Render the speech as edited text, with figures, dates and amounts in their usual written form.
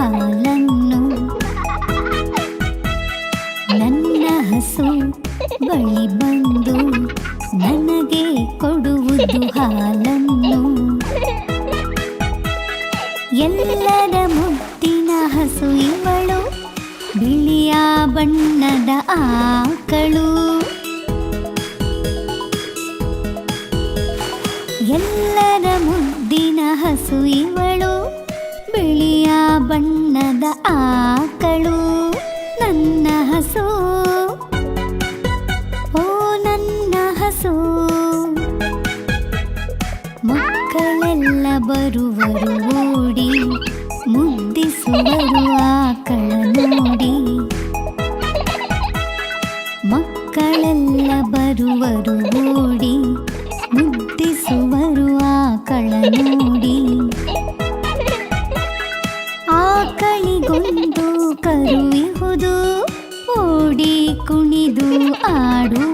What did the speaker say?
ಹಾಲನ್ನು. ನನ್ನ ಹಸು ಬಳಿ ಬಂದು ನನಗೆ ಕೊಡುವುದು ಹಾಲನ್ನು. ಎಲ್ಲರ ಮುದ್ದಿನ ಹಸು ಇವಳು, ಬಿಳಿಯ ಬಣ್ಣದ ಆಕಳು. ಎಲ್ಲರ ಮುದ್ದಿನ ಹಸು ಇವಳು, ಬಿಳಿಯ ಬಣ್ಣದ ಆಕಳು. ನನ್ನ ಹಸು, ಓ ನನ್ನ ಹಸು. ಮಕ್ಕಳೆಲ್ಲ ಬರುವರು ಓಡಿ, ಮುದ್ದಿಸುವರು ಆಕಳ ನೋಡಿ. ಮಕ್ಕಳೆಲ್ಲ ಬರುವರು ಓಡಿ, ಮುದ್ದಿಸುವರು ಆಕಳ ನೋಡಿ. ಆಕಳಿಗೊಂದು ಕರುವಿಹುದು, ಓಡಿ ಕುಣಿದು ಆಡು